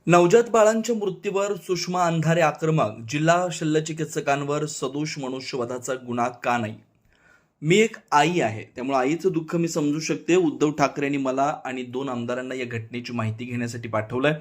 नवजात बाळांच्या मृत्यूवर सुषमा अंधारे आक्रमक, जिल्हा शल्यचिकित्सकांवर सदोष मनुष्यवधाचा गुन्हा का नाही? मी एक आई आहे, त्यामुळे आईचं दुःख मी समजू शकते. उद्धव ठाकरेंनी मला आणि 2 आमदारांना या घटनेची माहिती घेण्यासाठी पाठवलंय.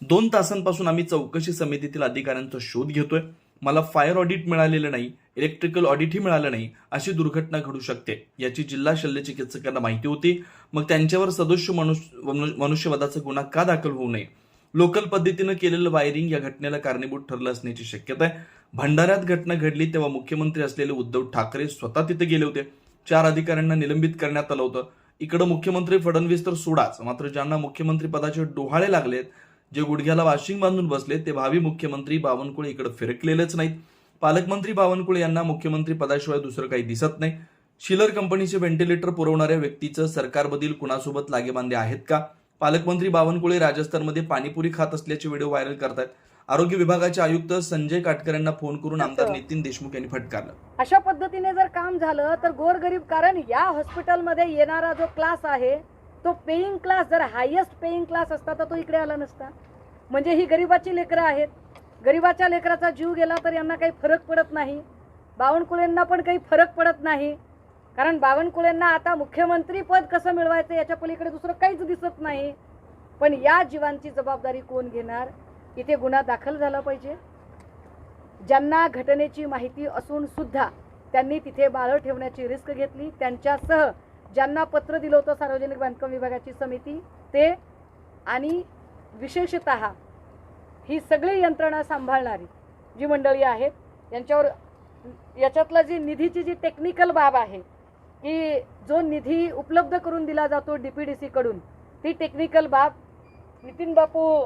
2 तासांपासून आम्ही चौकशी समितीतील अधिकाऱ्यांचा शोध घेतोय. मला फायर ऑडिट मिळालेलं नाही, इलेक्ट्रिकल ऑडिटही मिळालं नाही. अशी दुर्घटना घडू शकते याची जिल्हा शल्यचिकित्सकांना माहिती होती. मग त्यांच्यावर सदोष मनुष्यवधाचा गुन्हा का दाखल होऊ नये? लोकल पद्धतीनं केलेलं वायरिंग या घटनेला कारणीभूत ठरलं असण्याची शक्यता आहे. भंडाऱ्यात घटना घडली तेव्हा मुख्यमंत्री असलेले उद्धव ठाकरे स्वतः तिथे गेले होते. 4 अधिकाऱ्यांना निलंबित करण्यात आलं होतं. इकडं मुख्यमंत्री फडणवीस तर सोडाच, मात्र ज्यांना मुख्यमंत्री पदाचे डोहाळे लागलेत, जे गुडघ्याला वाशिंग बांधून बसले, ते भावी मुख्यमंत्री बावनकुळे इकडे फिरकलेलेच नाहीत. पालकमंत्री बावनकुळे यांना मुख्यमंत्री पदाशिवाय दुसरं काही दिसत नाही. शिलर कंपनीचे व्हेंटिलेटर पुरवणाऱ्या व्यक्तीचं सरकारमधील कुणासोबत लागेबांधे आहेत का? पालकमंत्री बावनकुळे राजस्थानमध्ये पाणीपुरी खात असल्याचे व्हिडिओ व्हायरल करतात. आरोग्य विभागाचे आयुक्त संजय काटकर यांना फोन करून आमदार नितीन देशमुख यांनी फटकारलं. अशा पद्धतीने जर काम झालं तर गोरगरीब, कारण या हॉस्पिटलमध्ये येणारा जो क्लास आहे तो पेइंग क्लास, जर हायेस्ट पेइंग क्लास असता तर तो इकडे आला नसता. म्हणजे ही गरिबाची लेकरं आहेत. गरिबाच्या लेकराचा जीव गेला तर यांना काही फरक पडत नाही. बावनकुळेंना पण काही फरक पडत नाही, कारण बावनकुळेंना आता मुख्यमंत्री पद कसं मिळवायचं याच्या पलीकडे दुसरं काहीच दिसत नाही. पण या जीवांची जबाबदारी कोण घेणार? इथे गुन्हा दाखल झाला पाहिजे. ज्यांना घटनेची माहिती असून सुद्धा त्यांनी तिथे बाळं ठेवण्याची रिस्क घेतली, त्यांच्यासह ज्यांना पत्र दिलं होतं सार्वजनिक बांधकाम विभागाची समिती ते, आणि विशेषतः ही सगळी यंत्रणा सांभाळणारी जी मंडळी आहेत यांच्यावर, याच्यातलं जी निधीची जी टेक्निकल बाब आहे की जो निधी उपलब्ध करून दिला जातो DPDC कडून, ती टेक्निकल बाब नितीन बापू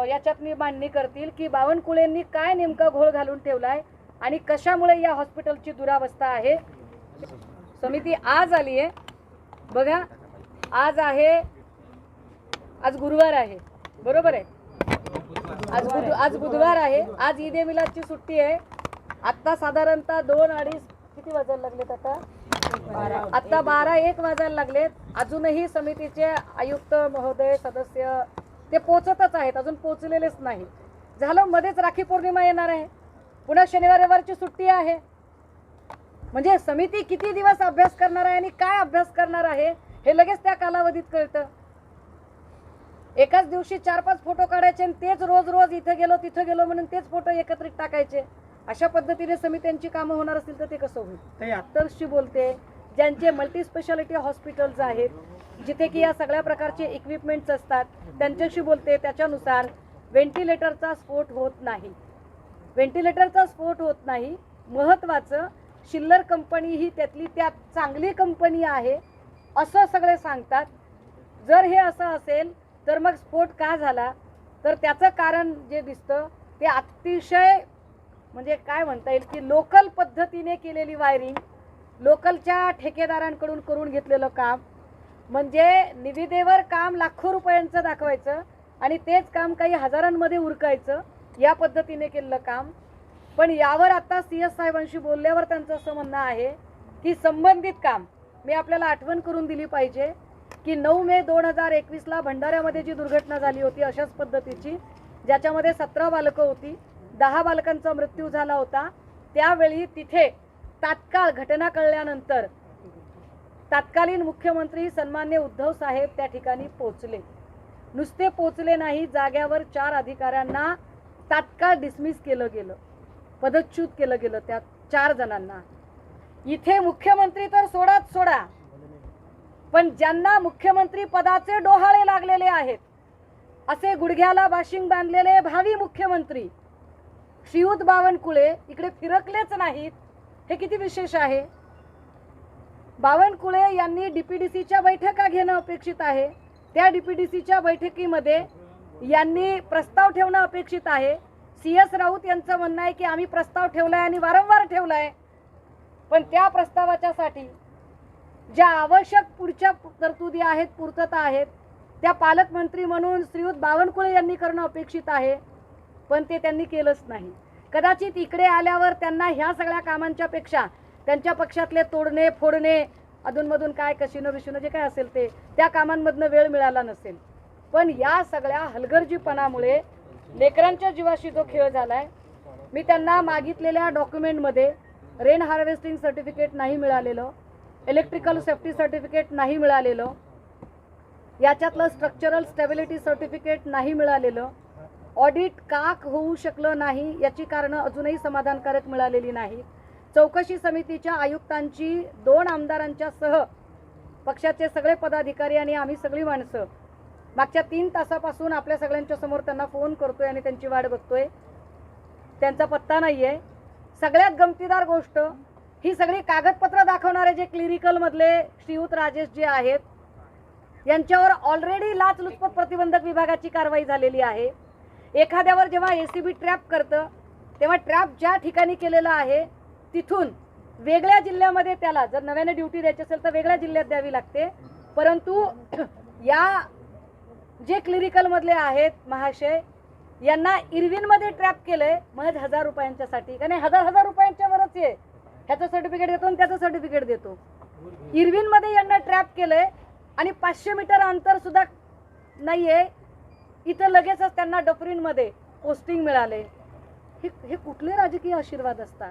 याच्यातनी मांडणी करतील की बावनकुळेंनी काय नेमका घोळ घालून ठेवलाय आणि कशामुळे या हॉस्पिटलची दुरावस्था आहे. समिती आज आली आहे बघा. आज गुरुवार आहे, बरोबर आहे. आज बुधवार आहे. आज ईद-ए मिलादची सुट्टी आहे. आत्ता साधारणतः 2-2:30 किती वाजायला लागलेत? आता 12-1 वाजायला लागलेत. अजूनही समितीचे आयुक्त महोदय, सदस्य ते पोचतच आहेत, अजून पोचलेलेच नाही. झालं, मध्येच राखी पौर्णिमा येणार आहे, पुन्हा शनिवार रविवारची सुट्टी आहे. म्हणजे समिती किती दिवस अभ्यास करणार आहे आणि काय अभ्यास करणार आहे हे लगेच त्या कालावधीत कळतं. एकाच दिवशी 4-5 फोटो काढायचे आणि तेच रोज इथं गेलो तिथं गेलो म्हणून तेच फोटो एकत्रित टाकायचे. अशा पद्धतीने समित्यांची कामं होणार असतील तर ते कसं होईल? ते आत्ताशी बोलते, ज्यांचे मल्टी स्पेशालिटी हॉस्पिटल्स आहेत, जिथे की या सगळ्या प्रकारचे इक्विपमेंट्स असतात, त्यांच्याशी बोलते. त्याच्यानुसार व्हेंटिलेटरचा स्फोट होत नाही. महत्त्वाचं, शिल्लर कंपनी ही त्यातली त्यात चांगली कंपनी आहे असं सगळे सांगतात. जर हे असं असेल तर मग स्फोट का झाला? तर त्याचं कारण जे दिसतं ते अतिशय, म्हणजे काय म्हणता येईल की लोकल पद्धतीने केलेली वायरिंग, लोकलच्या ठेकेदारांकडून करून घेतलेलं काम. म्हणजे निविदेवर काम लाखो रुपयांचं दाखवायचं आणि तेच काम काही हजारांमध्ये उरकायचं, या पद्धतीने केलेलं काम. पण यावर आता CS साहेबांशी बोलल्यावर त्यांचं असं म्हणणं आहे की संबंधित काम, मी आपल्याला आठवण करून दिली पाहिजे की 9 मे 2021ला भंडाऱ्यामध्ये जी दुर्घटना झाली होती अशाच पद्धतीची, ज्याच्यामध्ये 17 बालकं होती, 10 बालकांचा मृत्यू झाला होता. त्यावेळी तिथे तात्काळ घटना कळल्यानंतर तत्कालीन मुख्यमंत्री सन्मान्य उद्धव साहेब त्या ठिकाणी पोहोचले. नुसते पोहोचले नाही, जाग्यावर 4 अधिकाऱ्यांना तात्काळ डिसमिस केलं गेलं, पदच्युत केलं गेलं त्या 4 जणांना. इथे मुख्यमंत्री तर सोडा, पण ज्यांना मुख्यमंत्री पदाचे डोहाळे लागलेले आहेत, असे गुडघ्याला वाशिंग बांधलेले भावी मुख्यमंत्री श्रीयुत बावनकुळे इकडे फिरकलेच नाहीत. हे किती विशेष आहे. बावनकुळे यांनी DPDCच्या बैठका घेणं अपेक्षित आहे. त्या DPDCच्या बैठकीमध्ये यांनी प्रस्ताव ठेवणं अपेक्षित आहे. CS राऊत यांचं म्हणणं आहे की आम्ही प्रस्ताव ठेवलाय आणि वारंवार ठेवलाय, पण त्या प्रस्तावाच्यासाठी ज्या आवश्यक पुढच्या तरतुदी आहेत, पूर्तता आहेत, त्या पालकमंत्री म्हणून श्रीयुत बावनकुळे यांनी करणं अपेक्षित आहे, पण ते त्यांनी केलंच नाही. कदाचित इकडे आल्यावर त्यांना ह्या सगळ्या कामांच्या पेक्षा त्यांच्या पक्षातले तोडणे फोडणे, अधूनमधून काय कशिनो बिशिनो जे काय असेल ते, त्या कामांमधनं वेळ मिळाला नसेल. पण या सगळ्या हलगर्जीपणामुळे लेकरांच्या जीवाशी जो खेळ झालाय. मी त्यांना मागितलेल्या डॉक्युमेंटमध्ये रेन हार्वेस्टिंग सर्टिफिकेट नाही मिळालेलं, इलेक्ट्रिकल सेफ्टी सर्टिफिकेट नाही मिळालेलं, याच्यातलं स्ट्रक्चरल स्टॅबिलिटी सर्टिफिकेट नाही मिळालेलं, ऑडिट का होऊ शकलं नाही याची कारणं अजूनही समाधानकारक मिळालेली नाही. चौकशी समितीच्या आयुक्तांची 2 आमदारांच्या सह पक्षाचे सगळे पदाधिकारी आणि आम्ही सगळी माणसं मागच्या 3 तासापासून आपल्या सगळ्यांच्या समोर त्यांना फोन करतोय आणि त्यांची वाट बघतोय. त्यांचा पत्ता नाहीये. सगळ्यात गमतीदार गोष्ट ही सगळी कागदपत्र दाखवणारे जे क्लिरिकल मधले श्रीयुत राजेश जे आहेत यांच्यावर ऑलरेडी लाचलुचपत प्रतिबंधक विभागाची कारवाई झालेली आहे. एखाद्यावर जेव्हा एसीबी ट्रॅप करतं तेव्हा ट्रॅप ज्या ठिकाणी केलेला आहे तिथून वेगळ्या जिल्ह्यामध्ये त्याला जर नव्याने ड्युटी द्यायची असेल तर वेगळ्या जिल्ह्यात द्यावी लागते. परंतु या जे क्लिरिकल मधले आहेत महाशय यांना इरविनमध्ये ट्रॅप केलंय महज 1000 रुपयांच्यासाठी. का नाही, 1000 रुपयांच्या वरच आहे. ह्याचं सर्टिफिकेट देतो आणि त्याचं सर्टिफिकेट देतो. इरविनमध्ये यांना ट्रॅप केलंय आणि 500 मीटर अंतर सुद्धा नाहीये. इथं लगेचच त्यांना डफरीनमध्ये पोस्टिंग मिळाले. हे कुठले राजकीय आशीर्वाद असतात?